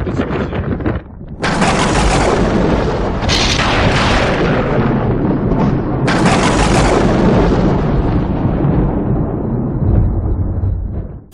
persecución.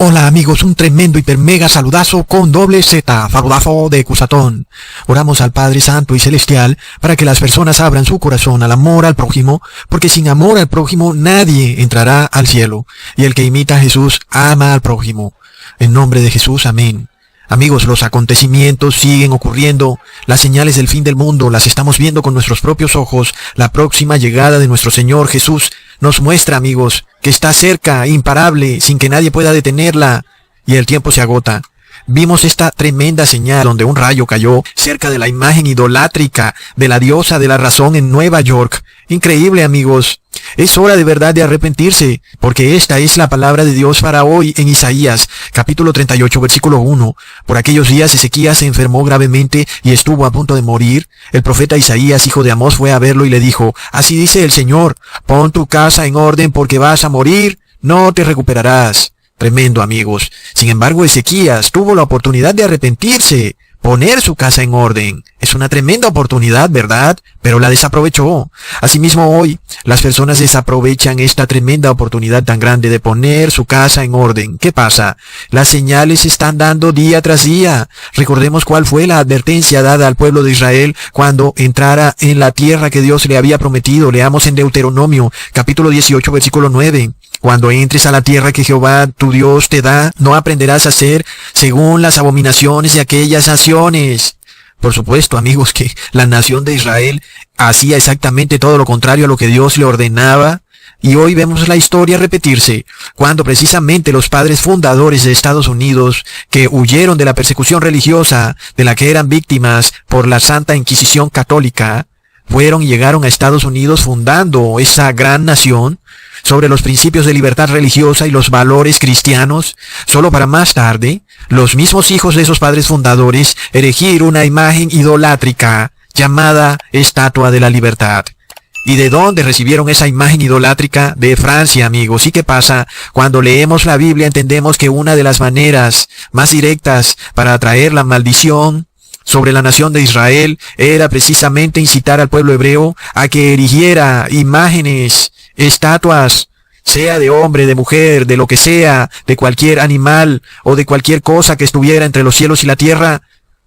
Hola amigos, un tremendo hiper mega saludazo con doble Z, saludazo de Cusatón. Oramos al Padre Santo y Celestial para que las personas abran su corazón al amor al prójimo, porque sin amor al prójimo nadie entrará al cielo. Y el que imita a Jesús ama al prójimo. En nombre de Jesús, amén. Amigos, los acontecimientos siguen ocurriendo, las señales del fin del mundo las estamos viendo con nuestros propios ojos. La próxima llegada de nuestro Señor Jesús nos muestra, amigos, que está cerca, imparable, sin que nadie pueda detenerla, y el tiempo se agota. Vimos esta tremenda señal donde un rayo cayó cerca de la imagen idolátrica de la diosa de la razón en Nueva York. Increíble, amigos. Es hora de verdad de arrepentirse, porque esta es la palabra de Dios para hoy en Isaías, capítulo 38, versículo 1. Por aquellos días Ezequías se enfermó gravemente y estuvo a punto de morir. El profeta Isaías, hijo de Amós, fue a verlo y le dijo: así dice el Señor, pon tu casa en orden porque vas a morir, no te recuperarás. Tremendo, amigos. Sin embargo, Ezequías tuvo la oportunidad de arrepentirse, poner su casa en orden. Es una tremenda oportunidad, ¿verdad? Pero la desaprovechó. Asimismo, hoy, las personas desaprovechan esta tremenda oportunidad tan grande de poner su casa en orden. ¿Qué pasa? Las señales se están dando día tras día. Recordemos cuál fue la advertencia dada al pueblo de Israel cuando entrara en la tierra que Dios le había prometido. Leamos en Deuteronomio, capítulo 18, versículo 9. Cuando entres a la tierra que Jehová tu Dios te da, no aprenderás a hacer según las abominaciones de aquellas naciones. Por supuesto, amigos, que la nación de Israel hacía exactamente todo lo contrario a lo que Dios le ordenaba. Y hoy vemos la historia repetirse, cuando precisamente los padres fundadores de Estados Unidos, que huyeron de la persecución religiosa de la que eran víctimas por la Santa Inquisición Católica, fueron y llegaron a Estados Unidos fundando esa gran nación sobre los principios de libertad religiosa y los valores cristianos, solo para más tarde, los mismos hijos de esos padres fundadores erigir una imagen idolátrica llamada Estatua de la Libertad. ¿Y de dónde recibieron esa imagen idolátrica? De Francia, amigos. ¿Y qué pasa? Cuando leemos la Biblia entendemos que una de las maneras más directas para atraer la maldición sobre la nación de Israel era precisamente incitar al pueblo hebreo a que erigiera imágenes, estatuas, sea de hombre, de mujer, de lo que sea, de cualquier animal o de cualquier cosa que estuviera entre los cielos y la tierra.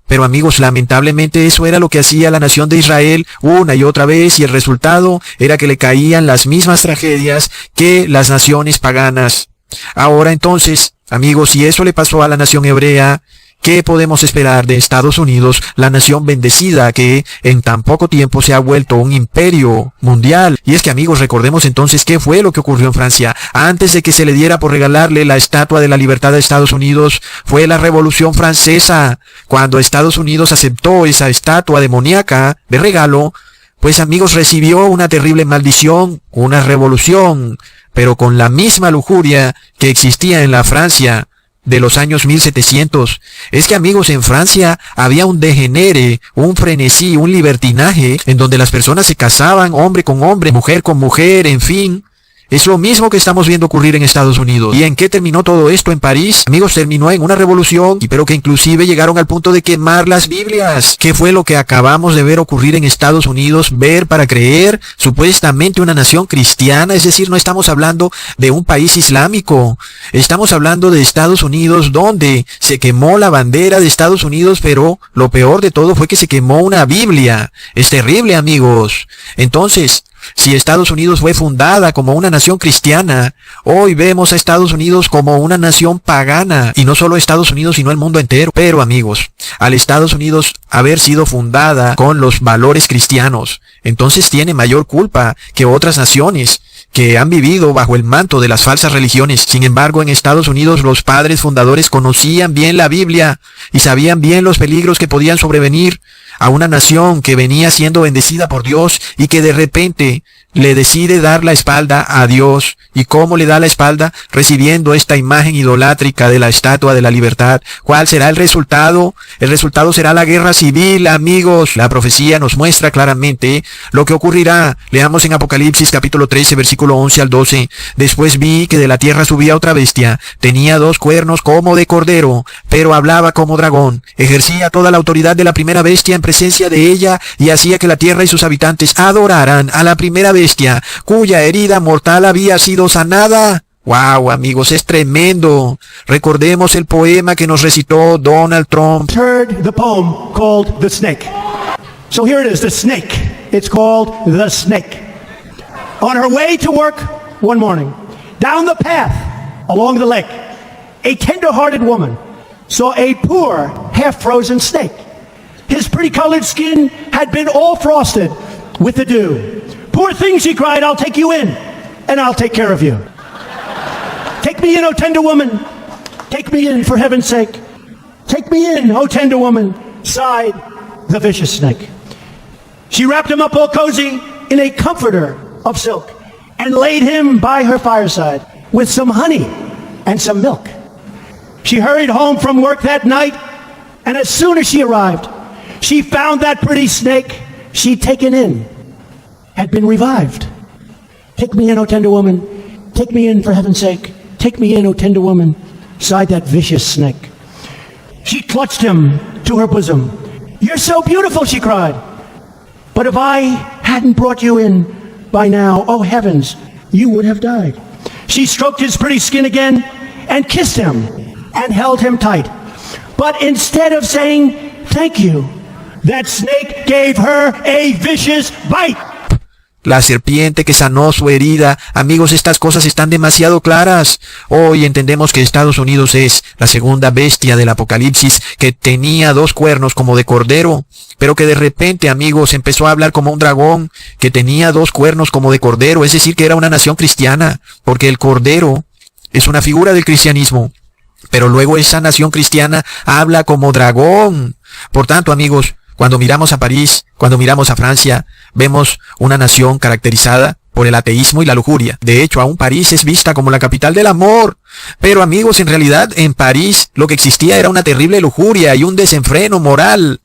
Pero amigos, lamentablemente eso era lo que hacía la nación de Israel una y otra vez, y el resultado era que le caían las mismas tragedias que las naciones paganas. Ahora entonces, amigos, si eso le pasó a la nación hebrea, ¿qué podemos esperar de Estados Unidos, la nación bendecida que en tan poco tiempo se ha vuelto un imperio mundial? Y es que, amigos, recordemos entonces qué fue lo que ocurrió en Francia. Antes de que se le diera por regalarle la Estatua de la Libertad a Estados Unidos, fue la Revolución Francesa. Cuando Estados Unidos aceptó esa estatua demoníaca de regalo, pues, amigos, recibió una terrible maldición, una revolución, pero con la misma lujuria que existía en la Francia de los años 1700. Es que, amigos, en Francia había un degenere, un frenesí, un libertinaje, en donde las personas se casaban hombre con hombre, mujer con mujer, en fin. Es lo mismo que estamos viendo ocurrir en Estados Unidos. ¿Y en qué terminó todo esto en París? Amigos, terminó en una revolución, pero que inclusive llegaron al punto de quemar las Biblias. ¿Qué fue lo que acabamos de ver ocurrir en Estados Unidos? Ver para creer, supuestamente una nación cristiana, es decir, no estamos hablando de un país islámico. Estamos hablando de Estados Unidos, donde se quemó la bandera de Estados Unidos, pero lo peor de todo fue que se quemó una Biblia. Es terrible, amigos. Entonces, si Estados Unidos fue fundada como una nación cristiana, hoy vemos a Estados Unidos como una nación pagana. Y no solo Estados Unidos, sino el mundo entero. Pero, amigos, al Estados Unidos haber sido fundada con los valores cristianos, entonces tiene mayor culpa que otras naciones que han vivido bajo el manto de las falsas religiones. Sin embargo, en Estados Unidos los padres fundadores conocían bien la Biblia y sabían bien los peligros que podían sobrevenir a una nación que venía siendo bendecida por Dios y que de repente le decide dar la espalda a Dios. ¿Y cómo le da la espalda? Recibiendo esta imagen idolátrica de la estatua de la libertad. ¿Cuál será el resultado? El resultado será la guerra civil, amigos. La profecía nos muestra claramente lo que ocurrirá. Leamos en Apocalipsis capítulo 13, versículo 11 al 12. Después vi que de la tierra subía otra bestia. Tenía 2 cuernos como de cordero, pero hablaba como dragón. Ejercía toda la autoridad de la primera bestia en presencia de ella y hacía que la tierra y sus habitantes adoraran a la primera bestia, cuya herida mortal había sido sanada. ¡Wow, amigos! Es tremendo. Recordemos el poema que nos recitó Donald Trump. Heard the poem called The Snake. So here it is, The Snake. It's called The Snake. On her way to work one morning, down the path along the lake, a tender-hearted woman saw a poor, half-frozen snake. His pretty colored skin had been all frosted with the dew. Poor thing, she cried, I'll take you in, and I'll take care of you. Take me in, O tender woman. Take me in, for heaven's sake. Take me in, O tender woman, sighed the vicious snake. She wrapped him up all cozy in a comforter of silk and laid him by her fireside with some honey and some milk. She hurried home from work that night, and as soon as she arrived, she found that pretty snake she'd taken in had been revived. Take me in, O tender woman. Take me in, for heaven's sake. Take me in, O tender woman, sighed that vicious snake. She clutched him to her bosom. You're so beautiful, she cried. But if I hadn't brought you in by now, oh heavens, you would have died. She stroked his pretty skin again and kissed him and held him tight. But instead of saying thank you, that snake gave her a vicious bite. La serpiente que sanó su herida. Amigos, estas cosas están demasiado claras. Hoy entendemos que Estados Unidos es la segunda bestia del Apocalipsis, que tenía 2 cuernos como de cordero, pero que de repente, amigos, empezó a hablar como un dragón, que tenía 2 cuernos como de cordero, es decir, que era una nación cristiana, porque el cordero es una figura del cristianismo. Pero luego esa nación cristiana habla como dragón. Por tanto, amigos, cuando miramos a París, cuando miramos a Francia, vemos una nación caracterizada por el ateísmo y la lujuria. De hecho, aún París es vista como la capital del amor. Pero amigos, en realidad, en París lo que existía era una terrible lujuria y un desenfreno moral.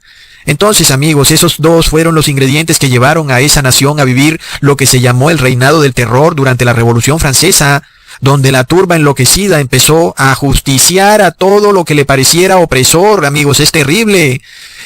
Entonces, amigos, esos 2 fueron los ingredientes que llevaron a esa nación a vivir lo que se llamó el reinado del terror durante la Revolución Francesa, donde la turba enloquecida empezó a justiciar a todo lo que le pareciera opresor. Amigos, es terrible.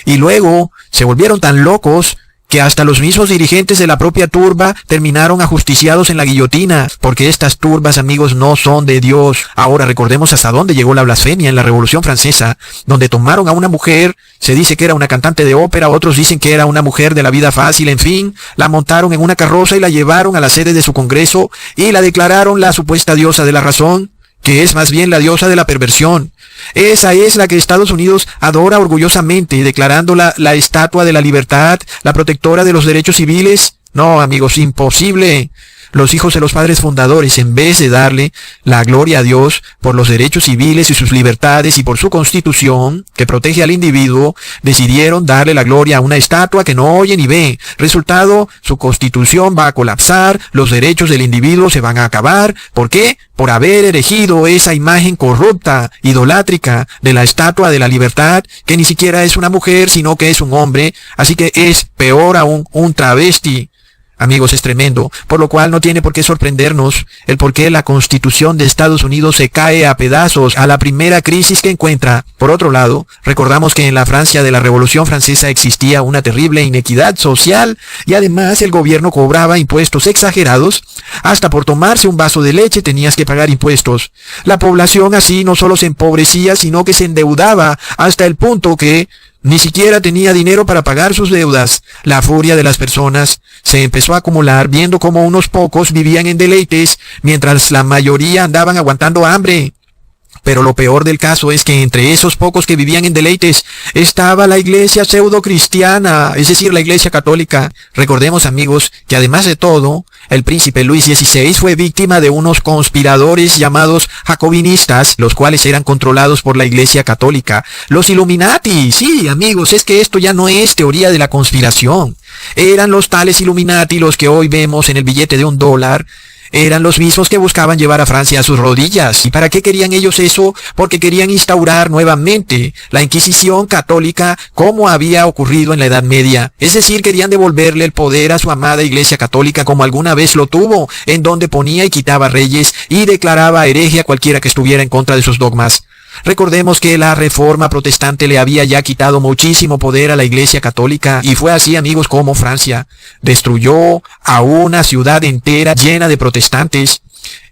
Y luego se volvieron tan locos que hasta los mismos dirigentes de la propia turba terminaron ajusticiados en la guillotina, porque estas turbas, amigos, no son de Dios. Ahora recordemos hasta dónde llegó la blasfemia en la Revolución Francesa, donde tomaron a una mujer, se dice que era una cantante de ópera, otros dicen que era una mujer de la vida fácil, en fin, la montaron en una carroza y la llevaron a la sede de su congreso y la declararon la supuesta diosa de la razón, que es más bien la diosa de la perversión. Esa es la que Estados Unidos adora orgullosamente, declarándola la estatua de la libertad, la protectora de los derechos civiles. No, amigos, imposible. Los hijos de los padres fundadores, en vez de darle la gloria a Dios por los derechos civiles y sus libertades y por su constitución, que protege al individuo, decidieron darle la gloria a una estatua que no oye ni ve. Resultado, su constitución va a colapsar, los derechos del individuo se van a acabar. ¿Por qué? Por haber erigido esa imagen corrupta, idolátrica, de la estatua de la libertad, que ni siquiera es una mujer, sino que es un hombre. Así que es peor aún, un travesti. Amigos, es tremendo, por lo cual no tiene por qué sorprendernos el por qué la Constitución de Estados Unidos se cae a pedazos a la primera crisis que encuentra. Por otro lado, recordamos que en la Francia de la Revolución Francesa existía una terrible inequidad social y además el gobierno cobraba impuestos exagerados. Hasta por tomarse un vaso de leche tenías que pagar impuestos. La población así no solo se empobrecía, sino que se endeudaba hasta el punto que ni siquiera tenía dinero para pagar sus deudas. La furia de las personas se empezó a acumular viendo cómo unos pocos vivían en deleites mientras la mayoría andaban aguantando hambre. Pero lo peor del caso es que entre esos pocos que vivían en deleites estaba la iglesia pseudo-cristiana, es decir, la iglesia católica. Recordemos, amigos, que además de todo, el príncipe Luis XVI fue víctima de unos conspiradores llamados jacobinistas, los cuales eran controlados por la iglesia católica. Los Illuminati, sí, amigos, es que esto ya no es teoría de la conspiración. Eran los tales Illuminati los que hoy vemos en el billete de $1. Eran los mismos que buscaban llevar a Francia a sus rodillas. ¿Y para qué querían ellos eso? Porque querían instaurar nuevamente la Inquisición católica como había ocurrido en la Edad Media. Es decir, querían devolverle el poder a su amada Iglesia Católica como alguna vez lo tuvo, en donde ponía y quitaba reyes y declaraba hereje a cualquiera que estuviera en contra de sus dogmas. Recordemos que la Reforma Protestante le había ya quitado muchísimo poder a la Iglesia Católica y fue así, amigos, como Francia destruyó a una ciudad entera llena de protestantes.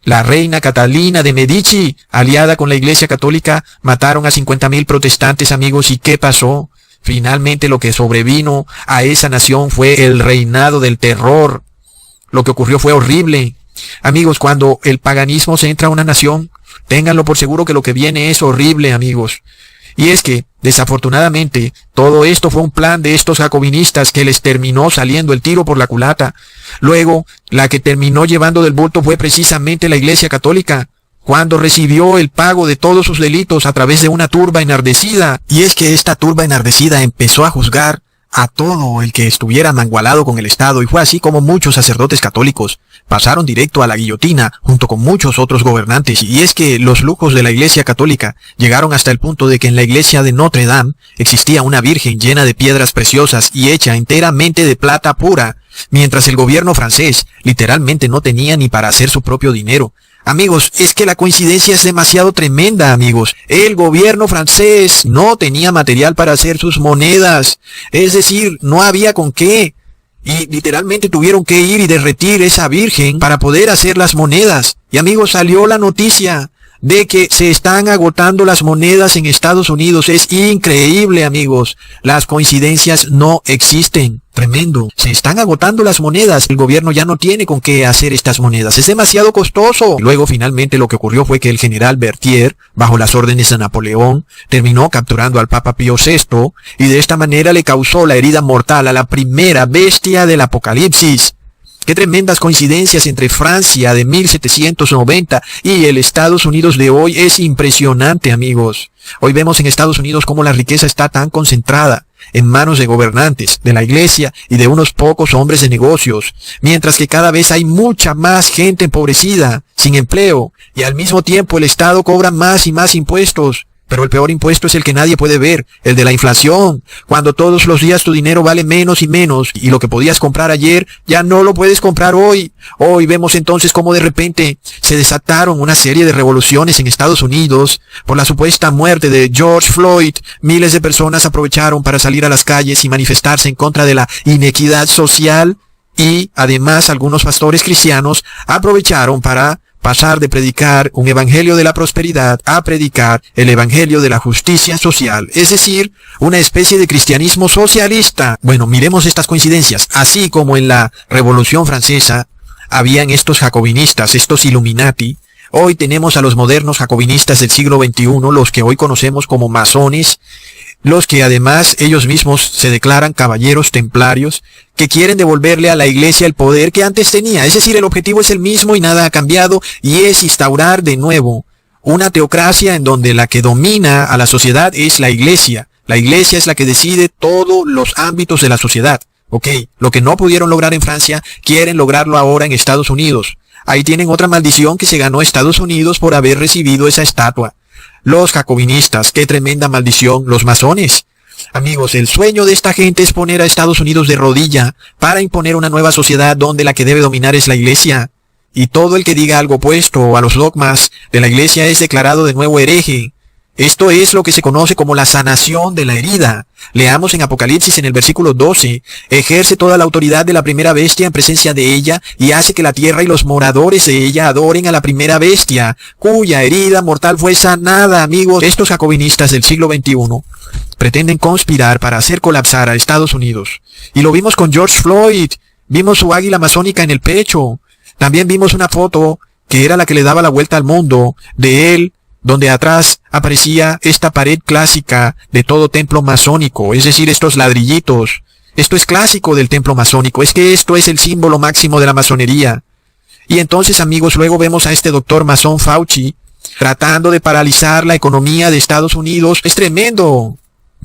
La reina Catalina de Medici, aliada con la Iglesia Católica, mataron a 50,000 protestantes, amigos. ¿Y qué pasó? Finalmente lo que sobrevino a esa nación fue el reinado del terror. Lo que ocurrió fue horrible. Amigos, cuando el paganismo se entra a una nación, ténganlo por seguro que lo que viene es horrible, amigos. Y es que, desafortunadamente, todo esto fue un plan de estos jacobinistas que les terminó saliendo el tiro por la culata. Luego, la que terminó llevando del bulto fue precisamente la Iglesia Católica, cuando recibió el pago de todos sus delitos a través de una turba enardecida. Y es que esta turba enardecida empezó a juzgar a todo el que estuviera mangualado con el Estado, y fue así como muchos sacerdotes católicos pasaron directo a la guillotina junto con muchos otros gobernantes. Y es que los lujos de la Iglesia Católica llegaron hasta el punto de que en la iglesia de Notre Dame existía una virgen llena de piedras preciosas y hecha enteramente de plata pura, mientras el gobierno francés literalmente no tenía ni para hacer su propio dinero. Amigos, es que la coincidencia es demasiado tremenda, amigos. El gobierno francés no tenía material para hacer sus monedas. Es decir, no había con qué. Y literalmente tuvieron que ir y derretir esa virgen para poder hacer las monedas. Y amigos, salió la noticia de que se están agotando las monedas en Estados Unidos. Es increíble, amigos. Las coincidencias no existen. Tremendo. Se están agotando las monedas. El gobierno ya no tiene con qué hacer estas monedas. Es demasiado costoso. Luego, finalmente, lo que ocurrió fue que el general Berthier, bajo las órdenes de Napoleón, terminó capturando al Papa Pío VI y de esta manera le causó la herida mortal a la primera bestia del Apocalipsis. Qué tremendas coincidencias entre Francia de 1790 y el Estados Unidos de hoy. Es impresionante, amigos. Hoy vemos en Estados Unidos cómo la riqueza está tan concentrada en manos de gobernantes, de la iglesia y de unos pocos hombres de negocios, mientras que cada vez hay mucha más gente empobrecida, sin empleo, y al mismo tiempo el Estado cobra más y más impuestos. Pero el peor impuesto es el que nadie puede ver, el de la inflación, cuando todos los días tu dinero vale menos y menos, y lo que podías comprar ayer ya no lo puedes comprar hoy. Hoy vemos entonces cómo de repente se desataron una serie de revoluciones en Estados Unidos por la supuesta muerte de George Floyd. Miles de personas aprovecharon para salir a las calles y manifestarse en contra de la inequidad social, y además algunos pastores cristianos aprovecharon para pasar de predicar un evangelio de la prosperidad a predicar el evangelio de la justicia social, es decir, una especie de cristianismo socialista. Bueno, miremos estas coincidencias. Así como en la Revolución Francesa habían estos jacobinistas, estos Illuminati, hoy tenemos a los modernos jacobinistas del siglo XXI, los que hoy conocemos como masones, los que además ellos mismos se declaran caballeros templarios, que quieren devolverle a la iglesia el poder que antes tenía. Es decir, el objetivo es el mismo y nada ha cambiado, y es instaurar de nuevo una teocracia en donde la que domina a la sociedad es la iglesia. La iglesia es la que decide todos los ámbitos de la sociedad. Ok, lo que no pudieron lograr en Francia, quieren lograrlo ahora en Estados Unidos. Ahí tienen otra maldición que se ganó Estados Unidos por haber recibido esa estatua. Los jacobinistas, qué tremenda maldición, los masones. Amigos, el sueño de esta gente es poner a Estados Unidos de rodilla para imponer una nueva sociedad donde la que debe dominar es la iglesia. Y todo el que diga algo opuesto a los dogmas de la iglesia es declarado de nuevo hereje. Esto es lo que se conoce como la sanación de la herida. Leamos en Apocalipsis en el versículo 12. Ejerce toda la autoridad de la primera bestia en presencia de ella y hace que la tierra y los moradores de ella adoren a la primera bestia, cuya herida mortal fue sanada. Amigos, estos jacobinistas del siglo XXI pretenden conspirar para hacer colapsar a Estados Unidos. Y lo vimos con George Floyd. Vimos su águila masónica en el pecho. También vimos una foto que era la que le daba la vuelta al mundo de él donde atrás aparecía esta pared clásica de todo templo masónico, es decir, estos ladrillitos. Esto es clásico del templo masónico, es que esto es el símbolo máximo de la masonería. Y entonces, amigos, luego vemos a este doctor masón Fauci tratando de paralizar la economía de Estados Unidos. Es tremendo.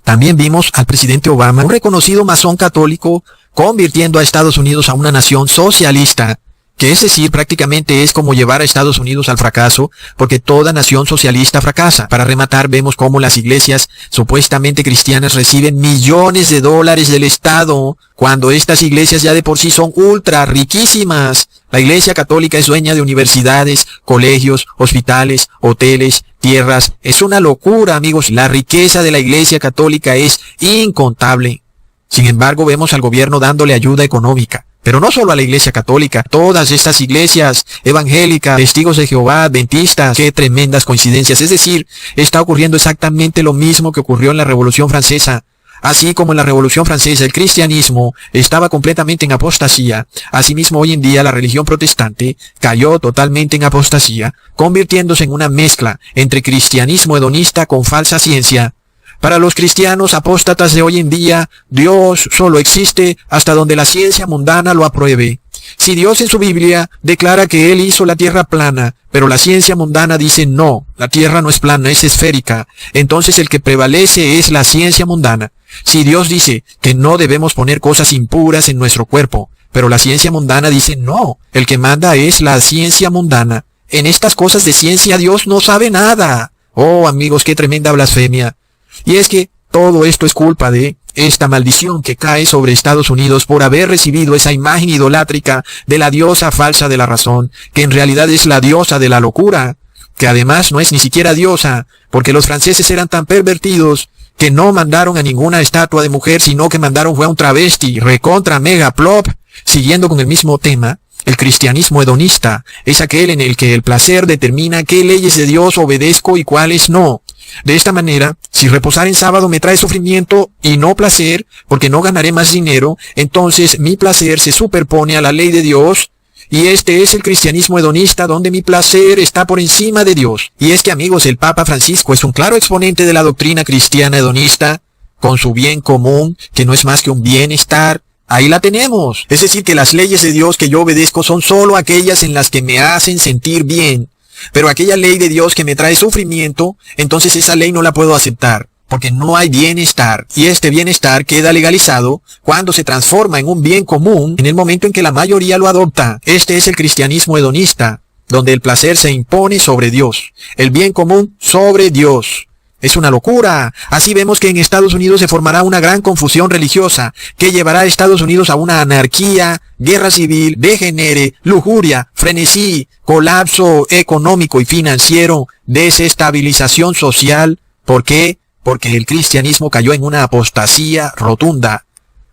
También vimos al presidente Obama, un reconocido masón católico, convirtiendo a Estados Unidos a una nación socialista, que es decir, prácticamente es como llevar a Estados Unidos al fracaso, porque toda nación socialista fracasa. Para rematar, vemos cómo las iglesias supuestamente cristianas reciben millones de dólares del Estado, cuando estas iglesias ya de por sí son ultra riquísimas. La Iglesia Católica es dueña de universidades, colegios, hospitales, hoteles, tierras. Es una locura, amigos. La riqueza de la Iglesia Católica es incontable. Sin embargo, vemos al gobierno dándole ayuda económica. Pero no solo a la Iglesia Católica, todas estas iglesias evangélicas, testigos de Jehová, adventistas, qué tremendas coincidencias. Es decir, está ocurriendo exactamente lo mismo que ocurrió en la Revolución Francesa. Así como en la Revolución Francesa el cristianismo estaba completamente en apostasía, asimismo hoy en día la religión protestante cayó totalmente en apostasía, convirtiéndose en una mezcla entre cristianismo hedonista con falsa ciencia. Para los cristianos apóstatas de hoy en día, Dios solo existe hasta donde la ciencia mundana lo apruebe. Si Dios en su Biblia declara que Él hizo la tierra plana, pero la ciencia mundana dice no, la tierra no es plana, es esférica, entonces el que prevalece es la ciencia mundana. Si Dios dice que no debemos poner cosas impuras en nuestro cuerpo, pero la ciencia mundana dice no, el que manda es la ciencia mundana. En estas cosas de ciencia Dios no sabe nada. Oh, amigos, qué tremenda blasfemia. Y es que todo esto es culpa de esta maldición que cae sobre Estados Unidos por haber recibido esa imagen idolátrica de la diosa falsa de la razón, que en realidad es la diosa de la locura, que además no es ni siquiera diosa, porque los franceses eran tan pervertidos que no mandaron a ninguna estatua de mujer, sino que mandaron fue a un travesti, recontra mega plop. Siguiendo con el mismo tema, el cristianismo hedonista es aquel en el que el placer determina qué leyes de Dios obedezco y cuáles no. De esta manera, si reposar en sábado me trae sufrimiento y no placer, porque no ganaré más dinero, entonces mi placer se superpone a la ley de Dios, y este es el cristianismo hedonista donde mi placer está por encima de Dios. Y es que, amigos, el Papa Francisco es un claro exponente de la doctrina cristiana hedonista, con su bien común, que no es más que un bienestar. Ahí la tenemos. Es decir, que las leyes de Dios que yo obedezco son solo aquellas en las que me hacen sentir bien. Pero aquella ley de Dios que me trae sufrimiento, entonces esa ley no la puedo aceptar, porque no hay bienestar. Y este bienestar queda legalizado cuando se transforma en un bien común en el momento en que la mayoría lo adopta. Este es el cristianismo hedonista, donde el placer se impone sobre Dios, el bien común sobre Dios. Es una locura. Así vemos que en Estados Unidos se formará una gran confusión religiosa que llevará a Estados Unidos a una anarquía, guerra civil, degenere, lujuria, frenesí, colapso económico y financiero, desestabilización social. ¿Por qué? Porque el cristianismo cayó en una apostasía rotunda.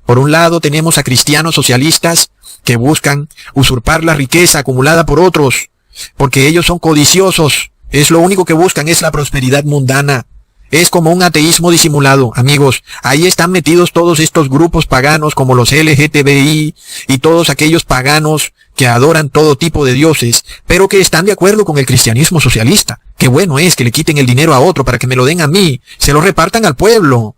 Por un lado tenemos a cristianos socialistas que buscan usurpar la riqueza acumulada por otros, porque ellos son codiciosos. Es lo único que buscan, es la prosperidad mundana. Es como un ateísmo disimulado, amigos. Ahí están metidos todos estos grupos paganos como los LGTBI y todos aquellos paganos que adoran todo tipo de dioses, pero que están de acuerdo con el cristianismo socialista. Qué bueno es que le quiten el dinero a otro para que me lo den a mí, se lo repartan al pueblo.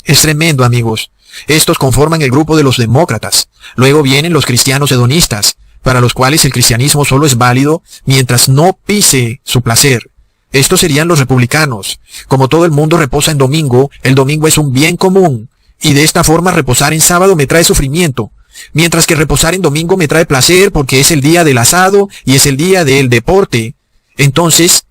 Es tremendo, amigos. Estos conforman el grupo de los demócratas. Luego vienen los cristianos hedonistas, para los cuales el cristianismo solo es válido mientras no pise su placer. Estos serían los republicanos. Como todo el mundo reposa en domingo, el domingo es un bien común, y de esta forma reposar en sábado me trae sufrimiento, mientras que reposar en domingo me trae placer porque es el día del asado y es el día del deporte. Entonces,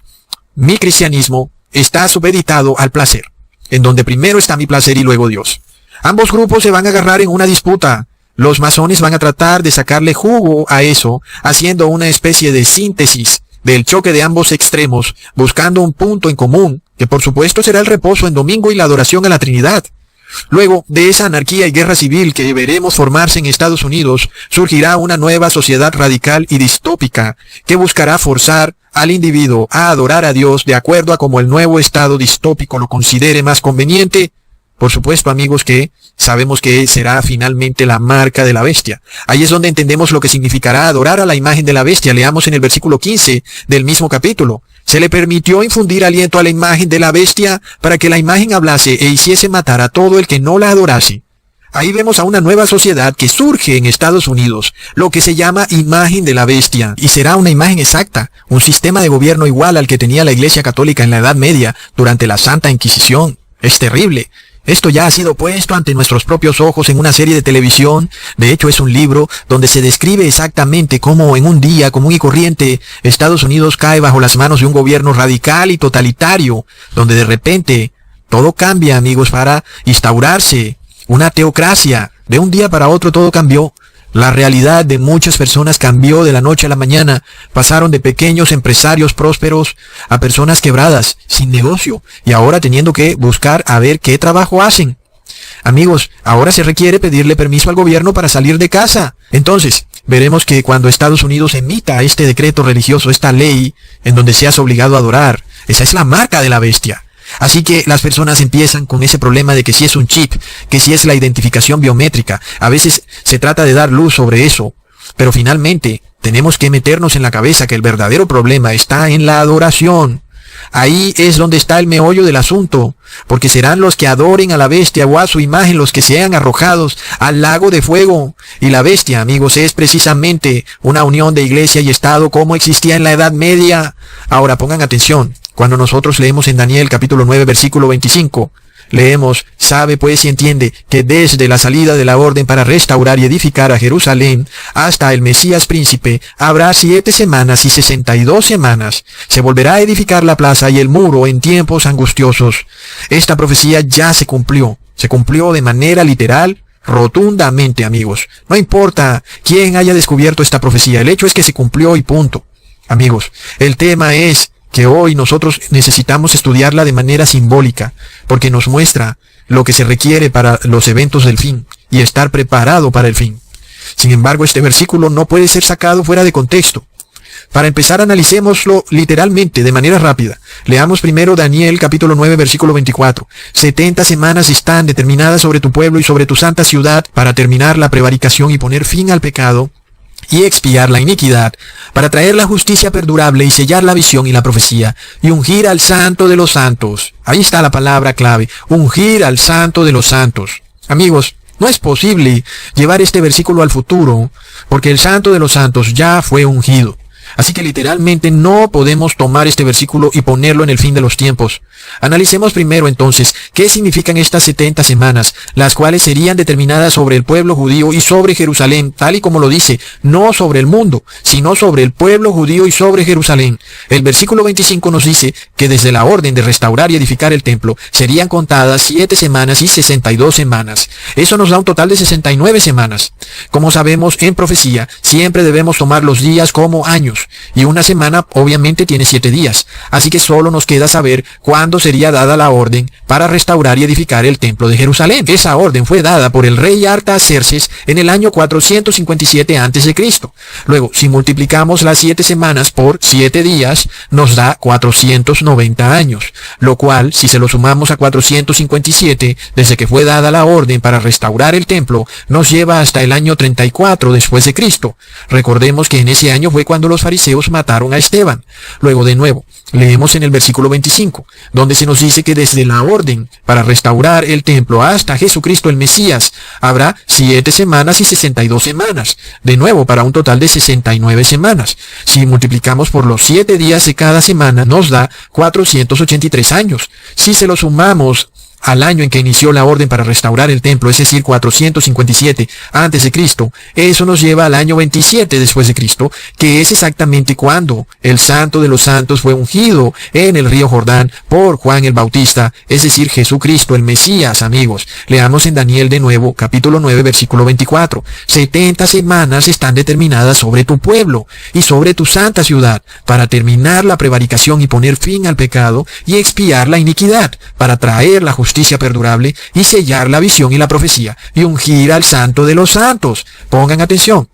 mi cristianismo está supeditado al placer, en donde primero está mi placer y luego Dios. Ambos grupos se van a agarrar en una disputa. Los masones van a tratar de sacarle jugo a eso, haciendo una especie de síntesis del choque de ambos extremos, buscando un punto en común, que por supuesto será el reposo en domingo y la adoración a la Trinidad. Luego de esa anarquía y guerra civil que veremos formarse en Estados Unidos, surgirá una nueva sociedad radical y distópica, que buscará forzar al individuo a adorar a Dios de acuerdo a como el nuevo estado distópico lo considere más conveniente. Por supuesto, amigos, que sabemos que será finalmente la marca de la bestia. Ahí es donde entendemos lo que significará adorar a la imagen de la bestia. Leamos en el versículo 15 del mismo capítulo. Se le permitió infundir aliento a la imagen de la bestia para que la imagen hablase e hiciese matar a todo el que no la adorase. Ahí vemos a una nueva sociedad que surge en Estados Unidos, lo que se llama imagen de la bestia, y será una imagen exacta, un sistema de gobierno igual al que tenía la Iglesia Católica en la Edad Media durante la Santa Inquisición. Es terrible. Esto ya ha sido puesto ante nuestros propios ojos en una serie de televisión. De hecho, es un libro donde se describe exactamente cómo en un día común y corriente Estados Unidos cae bajo las manos de un gobierno radical y totalitario, donde de repente todo cambia, amigos, para instaurarse una teocracia. De un día para otro todo cambió. La realidad de muchas personas cambió de la noche a la mañana. Pasaron de pequeños empresarios prósperos a personas quebradas, sin negocio, y ahora teniendo que buscar a ver qué trabajo hacen. Amigos, ahora se requiere pedirle permiso al gobierno para salir de casa. Entonces, veremos que cuando Estados Unidos emita este decreto religioso, esta ley, en donde seas obligado a adorar, esa es la marca de la bestia. Así que las personas empiezan con ese problema de que si es un chip, que si es la identificación biométrica. A veces se trata de dar luz sobre eso, pero finalmente tenemos que meternos en la cabeza que el verdadero problema está en la adoración. Ahí es donde está el meollo del asunto, porque serán los que adoren a la bestia o a su imagen los que sean arrojados al lago de fuego. Y la bestia, amigos, es precisamente una unión de iglesia y Estado como existía en la Edad Media. Ahora pongan atención. Cuando nosotros leemos en Daniel capítulo 9 versículo 25, leemos, sabe pues y entiende que desde la salida de la orden para restaurar y edificar a Jerusalén hasta el Mesías príncipe habrá 7 semanas y 62 semanas. Se volverá a edificar la plaza y el muro en tiempos angustiosos. Esta profecía ya se cumplió de manera literal, rotundamente, amigos. No importa quién haya descubierto esta profecía, el hecho es que se cumplió y punto. Amigos, el tema es que hoy nosotros necesitamos estudiarla de manera simbólica, porque nos muestra lo que se requiere para los eventos del fin y estar preparado para el fin. Sin embargo, este versículo no puede ser sacado fuera de contexto. Para empezar, analicémoslo literalmente, de manera rápida. Leamos primero Daniel capítulo 9 versículo 24. 70 semanas están determinadas sobre tu pueblo y sobre tu santa ciudad para terminar la prevaricación y poner fin al pecado y expiar la iniquidad, para traer la justicia perdurable y sellar la visión y la profecía, y ungir al santo de los santos. Ahí está la palabra clave, ungir al santo de los santos. Amigos, no es posible llevar este versículo al futuro, porque el santo de los santos ya fue ungido. Así que literalmente no podemos tomar este versículo y ponerlo en el fin de los tiempos. Analicemos primero entonces qué significan estas 70 semanas, las cuales serían determinadas sobre el pueblo judío y sobre Jerusalén, tal y como lo dice, no sobre el mundo, sino sobre el pueblo judío y sobre Jerusalén. El versículo 25 nos dice que desde la orden de restaurar y edificar el templo serían contadas 7 semanas y 62 semanas. Eso nos da un total de 69 semanas. Como sabemos, en profecía siempre debemos tomar los días como años. Y una semana obviamente tiene 7 días, así que solo nos queda saber cuándo sería dada la orden para restaurar y edificar el templo de Jerusalén. Esa orden fue dada por el rey Artaxerxes en el año 457 a.C. Luego, si multiplicamos las 7 semanas por 7 días, nos da 490 años, lo cual, si se lo sumamos a 457, desde que fue dada la orden para restaurar el templo, nos lleva hasta el año 34 después de Cristo. Recordemos que en ese año fue cuando los fariseos mataron a Esteban. Luego, de nuevo, leemos en el versículo 25, donde se nos dice que desde la orden para restaurar el templo hasta Jesucristo el Mesías habrá 7 semanas y 62 semanas, de nuevo para un total de 69 semanas. Si multiplicamos por los 7 días de cada semana nos da 483 años. Si se lo sumamos al año en que inició la orden para restaurar el templo, es decir, 457 a.C., eso nos lleva al año 27 después de Cristo, que es exactamente cuando el Santo de los Santos fue ungido en el río Jordán por Juan el Bautista, es decir, Jesucristo el Mesías, amigos. Leamos en Daniel de nuevo, capítulo 9, versículo 24. 70 semanas están determinadas sobre tu pueblo y sobre tu santa ciudad, para terminar la prevaricación y poner fin al pecado y expiar la iniquidad, para traer la justicia perdurable y sellar la visión y la profecía y ungir al santo de los santos. Pongan atención.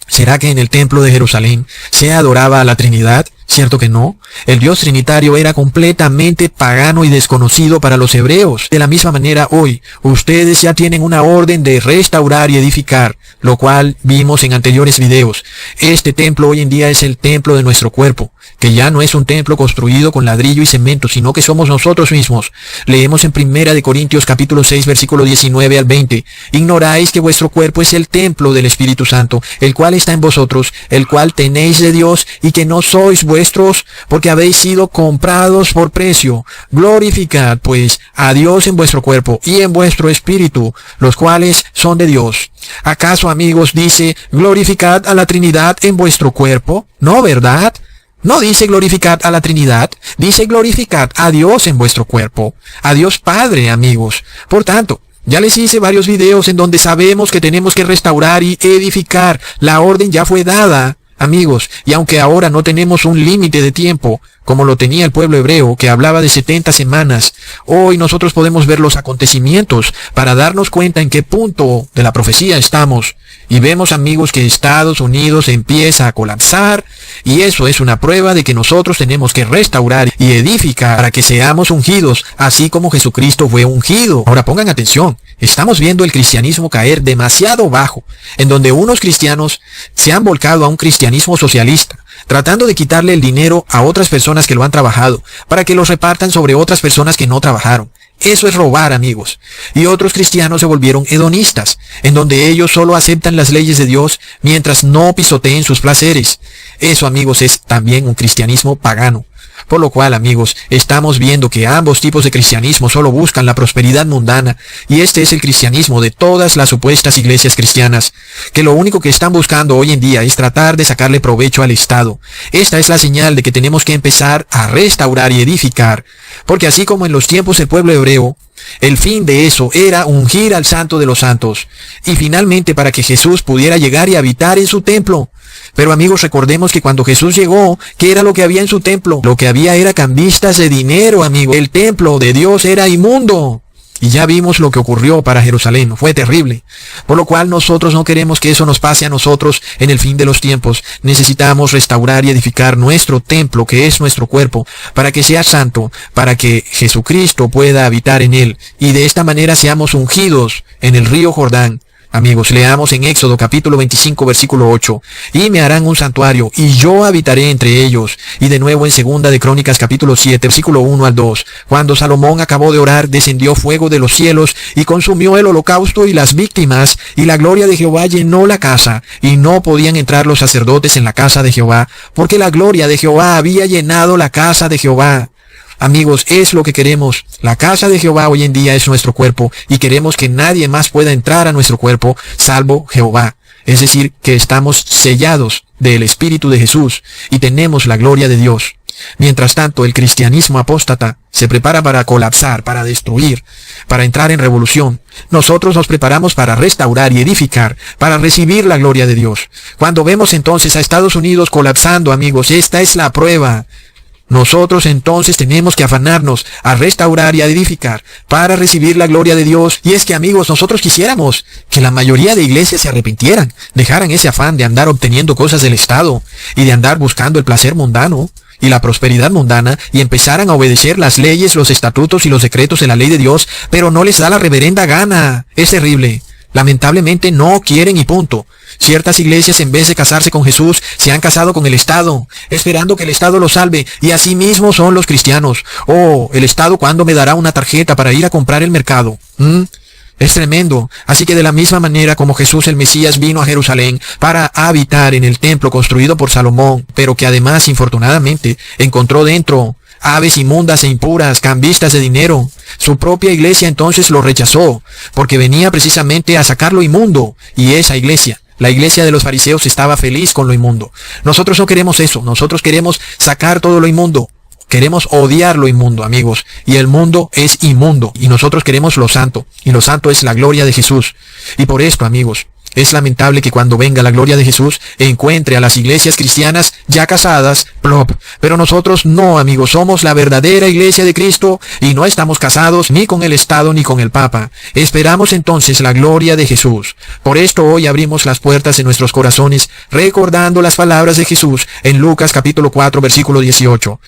¿Será que en el templo de Jerusalén se adoraba a la Trinidad? ¿Cierto que no? El Dios trinitario era completamente pagano y desconocido para los hebreos. De la misma manera hoy, ustedes ya tienen una orden de restaurar y edificar, lo cual vimos en anteriores videos. Este templo hoy en día es el templo de nuestro cuerpo. que ya no es un templo construido con ladrillo y cemento, sino que somos nosotros mismos. Leemos en 1 Corintios capítulo 6, versículo 19 al 20. Ignoráis que vuestro cuerpo es el templo del Espíritu Santo, el cual está en vosotros, el cual tenéis de Dios, y que no sois vuestros, porque habéis sido comprados por precio. Glorificad, pues, a Dios en vuestro cuerpo y en vuestro espíritu, los cuales son de Dios. ¿Acaso, amigos, dice, glorificad a la Trinidad en vuestro cuerpo? No, ¿verdad? No dice glorificad a la Trinidad, dice glorificad a Dios en vuestro cuerpo, a Dios Padre, amigos. Por tanto, ya les hice varios videos en donde sabemos que tenemos que restaurar y edificar. La orden ya fue dada, amigos, y aunque ahora no tenemos un límite de tiempo, como lo tenía el pueblo hebreo, que hablaba de 70 semanas, hoy nosotros podemos ver los acontecimientos para darnos cuenta en qué punto de la profecía estamos. Y vemos, amigos, que Estados Unidos empieza a colapsar, y eso es una prueba de que nosotros tenemos que restaurar y edificar para que seamos ungidos, así como Jesucristo fue ungido. Ahora pongan atención, estamos viendo el cristianismo caer demasiado bajo, en donde unos cristianos se han volcado a un cristianismo socialista, tratando de quitarle el dinero a otras personas que lo han trabajado, para que los repartan sobre otras personas que no trabajaron. Eso es robar, amigos. Y otros cristianos se volvieron hedonistas, en donde ellos solo aceptan las leyes de Dios mientras no pisoteen sus placeres. Eso, amigos, es también un cristianismo pagano. Por lo cual, amigos, estamos viendo que ambos tipos de cristianismo solo buscan la prosperidad mundana, y este es el cristianismo de todas las supuestas iglesias cristianas, que lo único que están buscando hoy en día es tratar de sacarle provecho al Estado. Esta es la señal de que tenemos que empezar a restaurar y edificar, porque así como en los tiempos del pueblo hebreo, el fin de eso era ungir al Santo de los Santos, y finalmente para que Jesús pudiera llegar y habitar en su templo. Pero, amigos, recordemos que cuando Jesús llegó, ¿qué era lo que había en su templo? Lo que había era cambistas de dinero, amigos. El templo de Dios era inmundo. Y ya vimos lo que ocurrió para Jerusalén. Fue terrible. Por lo cual nosotros no queremos que eso nos pase a nosotros en el fin de los tiempos. Necesitamos restaurar y edificar nuestro templo, que es nuestro cuerpo, para que sea santo, para que Jesucristo pueda habitar en él. Y de esta manera seamos ungidos en el río Jordán. Amigos, leamos en Éxodo capítulo 25 versículo 8. Y me harán un santuario, y yo habitaré entre ellos. Y de nuevo en Segunda de Crónicas capítulo 7 versículo 1 al 2. Cuando Salomón acabó de orar, descendió fuego de los cielos, y consumió el holocausto y las víctimas, y la gloria de Jehová llenó la casa, y no podían entrar los sacerdotes en la casa de Jehová, porque la gloria de Jehová había llenado la casa de Jehová. Amigos, es lo que queremos. La casa de Jehová hoy en día es nuestro cuerpo, y queremos que nadie más pueda entrar a nuestro cuerpo salvo Jehová. Es decir, que estamos sellados del Espíritu de Jesús y tenemos la gloria de Dios. Mientras tanto, el cristianismo apóstata se prepara para colapsar, para destruir, para entrar en revolución. Nosotros nos preparamos para restaurar y edificar, para recibir la gloria de Dios. Cuando vemos entonces a Estados Unidos colapsando, amigos, esta es la prueba. Nosotros entonces tenemos que afanarnos a restaurar y a edificar para recibir la gloria de Dios. Y es que, amigos, nosotros quisiéramos que la mayoría de iglesias se arrepintieran, dejaran ese afán de andar obteniendo cosas del Estado y de andar buscando el placer mundano y la prosperidad mundana, y empezaran a obedecer las leyes, los estatutos y los decretos de la ley de Dios, pero no les da la reverenda gana. Es terrible. Lamentablemente no quieren y punto. Ciertas iglesias, en vez de casarse con Jesús, se han casado con el Estado, esperando que el Estado los salve, y así mismo son los cristianos. Oh, ¿el Estado cuándo me dará una tarjeta para ir a comprar el mercado? Es tremendo. Así que de la misma manera como Jesús el Mesías vino a Jerusalén para habitar en el templo construido por Salomón, pero que además, infortunadamente, encontró dentro aves inmundas e impuras, cambistas de dinero, su propia iglesia entonces lo rechazó, porque venía precisamente a sacar lo inmundo, y esa iglesia, la iglesia de los fariseos, estaba feliz con lo inmundo. Nosotros no queremos eso, nosotros queremos sacar todo lo inmundo. Queremos odiar lo inmundo, amigos, y el mundo es inmundo, y nosotros queremos lo santo, y lo santo es la gloria de Jesús. Y por esto, amigos, es lamentable que cuando venga la gloria de Jesús encuentre a las iglesias cristianas ya casadas, plop. Pero nosotros no, amigos, somos la verdadera iglesia de Cristo y no estamos casados ni con el Estado ni con el Papa. Esperamos entonces la gloria de Jesús. Por esto hoy abrimos las puertas de nuestros corazones recordando las palabras de Jesús en Lucas capítulo 4 versículo 18.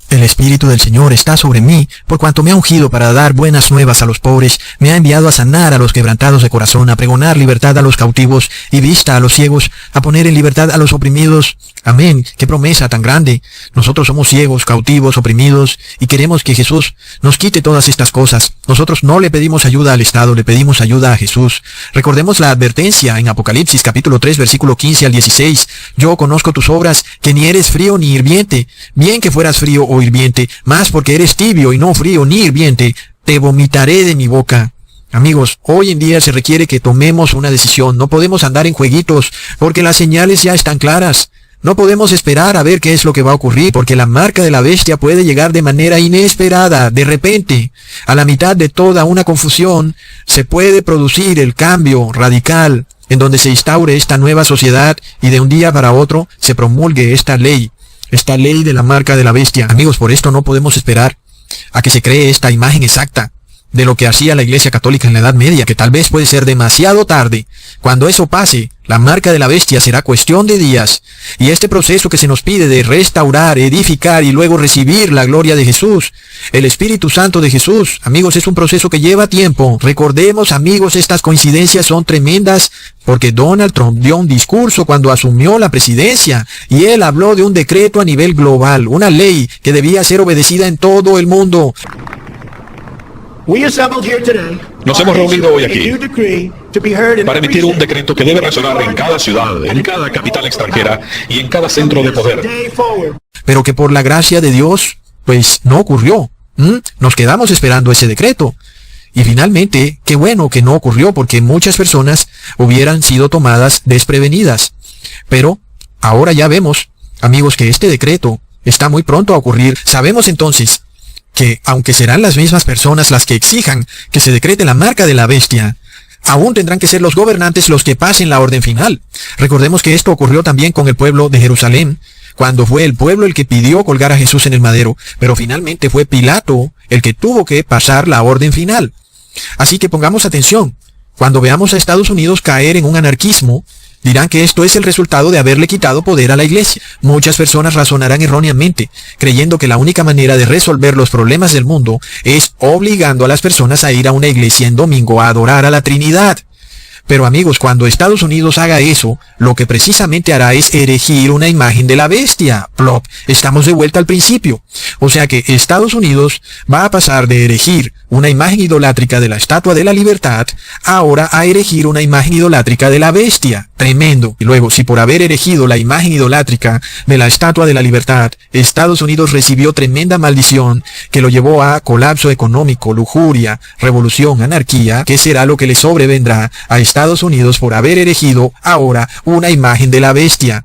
El Espíritu del Señor está sobre mí, por cuanto me ha ungido para dar buenas nuevas a los pobres, me ha enviado a sanar a los quebrantados de corazón, a pregonar libertad a los cautivos y vista a los ciegos, a poner en libertad a los oprimidos. Amén. ¡Qué promesa tan grande! Nosotros somos ciegos, cautivos, oprimidos, y queremos que Jesús nos quite todas estas cosas. Nosotros no le pedimos ayuda al Estado, le pedimos ayuda a Jesús. Recordemos la advertencia en Apocalipsis capítulo 3, versículo 15 al 16. Yo conozco tus obras, que ni eres frío ni hirviente. Bien que fueras frío o hirviente, mas porque eres tibio y no frío ni hirviente, te vomitaré de mi boca. Amigos, hoy en día se requiere que tomemos una decisión. No podemos andar en jueguitos, porque las señales ya están claras. No podemos esperar a ver qué es lo que va a ocurrir, porque la marca de la bestia puede llegar de manera inesperada, de repente. A la mitad de toda una confusión, se puede producir el cambio radical, en donde se instaure esta nueva sociedad y de un día para otro se promulgue esta ley de la marca de la bestia. Amigos, por esto no podemos esperar a que se cree esta imagen exacta de lo que hacía la Iglesia Católica en la Edad Media, que tal vez puede ser demasiado tarde. Cuando eso pase, la marca de la bestia será cuestión de días. Y este proceso que se nos pide de restaurar, edificar y luego recibir la gloria de Jesús, el Espíritu Santo de Jesús, amigos, es un proceso que lleva tiempo. Recordemos, amigos, estas coincidencias son tremendas, porque Donald Trump dio un discurso cuando asumió la presidencia, y él habló de un decreto a nivel global, una ley que debía ser obedecida en todo el mundo. Nos hemos reunido hoy aquí para emitir un decreto que debe resonar en cada ciudad, en cada capital extranjera y en cada centro de poder. Pero que por la gracia de Dios, pues no ocurrió. Nos quedamos esperando ese decreto. Y finalmente, qué bueno que no ocurrió, porque muchas personas hubieran sido tomadas desprevenidas. Pero ahora ya vemos, amigos, que este decreto está muy pronto a ocurrir. Sabemos entonces que, aunque serán las mismas personas las que exijan que se decrete la marca de la bestia, aún tendrán que ser los gobernantes los que pasen la orden final. Recordemos que esto ocurrió también con el pueblo de Jerusalén, cuando fue el pueblo el que pidió colgar a Jesús en el madero, pero finalmente fue Pilato el que tuvo que pasar la orden final. Así que pongamos atención. Cuando veamos a Estados Unidos caer en un anarquismo, dirán que esto es el resultado de haberle quitado poder a la iglesia. Muchas personas razonarán erróneamente, creyendo que la única manera de resolver los problemas del mundo es obligando a las personas a ir a una iglesia en domingo a adorar a la Trinidad. Pero amigos, cuando Estados Unidos haga eso, lo que precisamente hará es erigir una imagen de la bestia. Plop, estamos de vuelta al principio. O sea que Estados Unidos va a pasar de erigir una imagen idolátrica de la Estatua de la Libertad, ahora a erigir una imagen idolátrica de la bestia. Tremendo. Y luego, si por haber erigido la imagen idolátrica de la Estatua de la Libertad, Estados Unidos recibió tremenda maldición que lo llevó a colapso económico, lujuria, revolución, anarquía, ¿qué será lo que le sobrevendrá a Estados Unidos por haber erigido ahora una imagen de la bestia?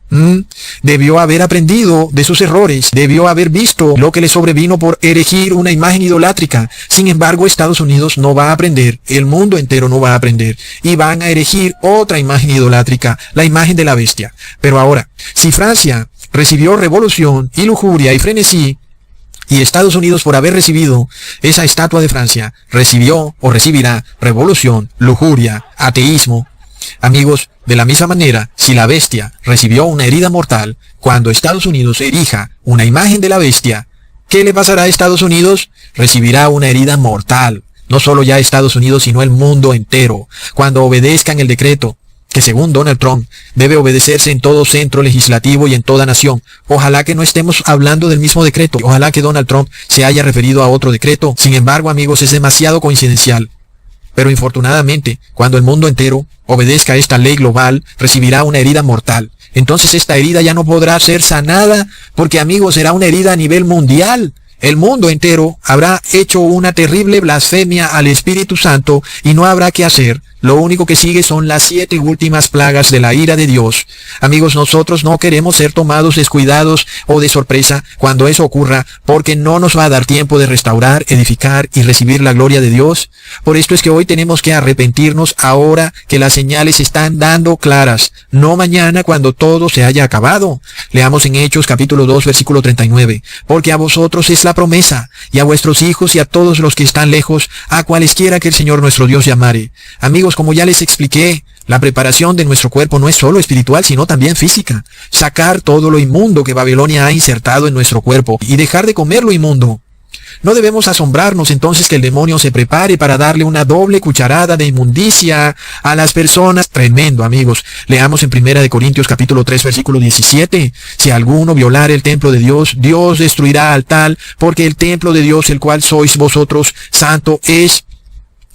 Debió haber aprendido de sus errores, debió haber visto lo que le sobrevino por erigir una imagen idolátrica. Sin embargo, Estados Unidos no va a aprender, el mundo entero no va a aprender, y van a erigir otra imagen idolátrica, la imagen de la bestia. Pero ahora, si Francia recibió revolución y lujuria y frenesí, y Estados Unidos, por haber recibido esa estatua de Francia, recibió o recibirá revolución, lujuria, ateísmo. Amigos, de la misma manera, si la bestia recibió una herida mortal, cuando Estados Unidos erija una imagen de la bestia, ¿qué le pasará a Estados Unidos? Recibirá una herida mortal. No solo ya Estados Unidos, sino el mundo entero. Cuando obedezcan el decreto, que según Donald Trump debe obedecerse en todo centro legislativo y en toda nación. Ojalá que no estemos hablando del mismo decreto. Ojalá que Donald Trump se haya referido a otro decreto. Sin embargo, amigos, es demasiado coincidencial. Pero infortunadamente, cuando el mundo entero obedezca a esta ley global, recibirá una herida mortal. Entonces esta herida ya no podrá ser sanada, porque, amigos, será una herida a nivel mundial. El mundo entero habrá hecho una terrible blasfemia al Espíritu Santo y no habrá qué hacer. Lo único que sigue son las 7 últimas plagas de la ira de Dios. Amigos, nosotros no queremos ser tomados descuidados o de sorpresa cuando eso ocurra, porque no nos va a dar tiempo de restaurar, edificar y recibir la gloria de Dios. Por esto es que hoy tenemos que arrepentirnos ahora que las señales están dando claras, no mañana cuando todo se haya acabado. Leamos en Hechos capítulo 2 versículo 39. Porque a vosotros es la promesa, y a vuestros hijos y a todos los que están lejos, a cualesquiera que el Señor nuestro Dios llamare. Amigos, como ya les expliqué, La preparación de nuestro cuerpo no es solo espiritual, sino también física. Sacar todo lo inmundo que Babilonia ha insertado en nuestro cuerpo y dejar de comer lo inmundo. No debemos asombrarnos entonces que el demonio se prepare para darle una doble cucharada de inmundicia a las personas. Tremendo, amigos. Leamos en 1 Corintios capítulo 3, versículo 17. Si alguno violar el templo de Dios, Dios destruirá al tal, porque el templo de Dios, el cual sois vosotros, santo es.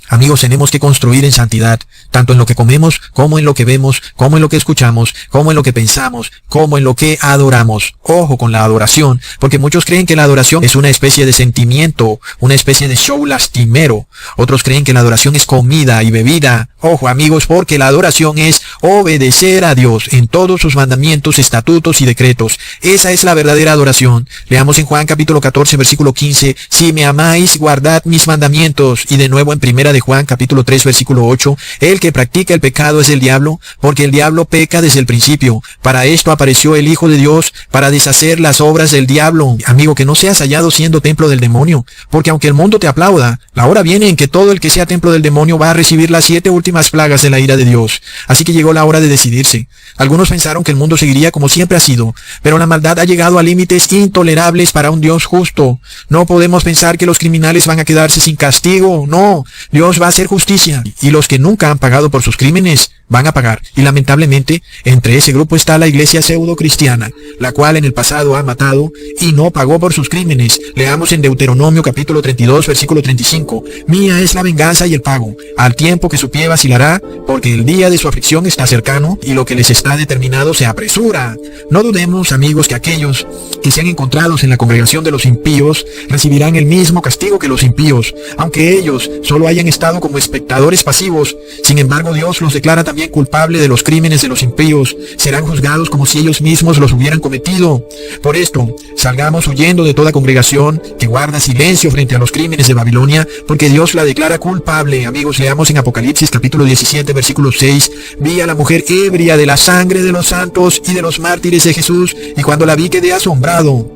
Amigos, tenemos que construir en santidad, tanto en lo que comemos, como en lo que vemos, como en lo que escuchamos, como en lo que pensamos, como en lo que adoramos. Ojo con la adoración, porque muchos creen que la adoración es una especie de sentimiento, una especie de show lastimero. Otros creen que la adoración es comida y bebida. Ojo, amigos, porque la adoración es obedecer a Dios en todos sus mandamientos, estatutos y decretos. Esa es la verdadera adoración. Leamos en Juan capítulo 14, versículo 15, si me amáis, guardad mis mandamientos. Y de nuevo en 1 de Juan capítulo 3, versículo 8, el que practica el pecado es el diablo, porque el diablo peca desde el principio. Para esto apareció el Hijo de Dios, para deshacer las obras del diablo. Amigo, que no seas hallado siendo templo del demonio, porque aunque el mundo te aplauda, la hora viene en que todo el que sea templo del demonio va a recibir las 7 últimas plagas de la ira de Dios. Así que llegó la hora de decidirse. Algunos pensaron que el mundo seguiría como siempre ha sido, pero la maldad ha llegado a límites intolerables para un Dios justo. No podemos pensar que los criminales van a quedarse sin castigo. No, Dios va a hacer justicia, y los que nunca han pagado por sus crímenes van a pagar. Y lamentablemente, entre ese grupo está la iglesia pseudo-cristiana, la cual en el pasado ha matado y no pagó por sus crímenes. Leamos en Deuteronomio capítulo 32, versículo 35. Mía es la venganza y el pago, al tiempo que su pie vacilará, porque el día de su aflicción está cercano, y lo que les está determinado se apresura. No dudemos, amigos, que aquellos que sean encontrados en la congregación de los impíos recibirán el mismo castigo que los impíos, aunque ellos solo hayan estado como espectadores pasivos. Sin embargo, Dios los declara también culpables de los crímenes de los impíos. Serán juzgados como si ellos mismos los hubieran cometido. Por esto, salgamos huyendo de toda congregación que guarda silencio frente a los crímenes de Babilonia, porque Dios la declara culpable. Amigos, leamos en Apocalipsis capítulo 17, versículo 6. Vi a la mujer ebria de la sangre de los santos y de los mártires de Jesús, y cuando la vi quedé asombrado.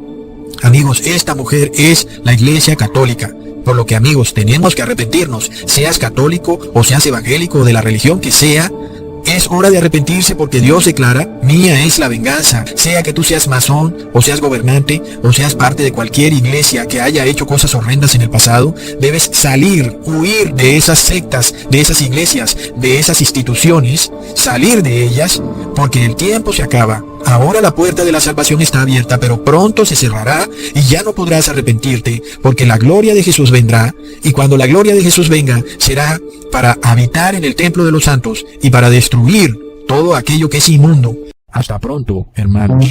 Amigos, esta mujer es la Iglesia Católica. Por lo que, amigos, tenemos que arrepentirnos, seas católico o seas evangélico o de la religión que sea. Es hora de arrepentirse, porque Dios declara, mía es la venganza. Sea que tú seas masón, o seas gobernante, o seas parte de cualquier iglesia que haya hecho cosas horrendas en el pasado, debes salir, huir de esas sectas, de esas iglesias, de esas instituciones, salir de ellas, porque el tiempo se acaba. Ahora la puerta de la salvación está abierta, pero pronto se cerrará y ya no podrás arrepentirte, porque la gloria de Jesús vendrá, y cuando la gloria de Jesús venga, será para habitar en el templo de los santos y para destruir todo aquello que es inmundo. Hasta pronto, hermanos.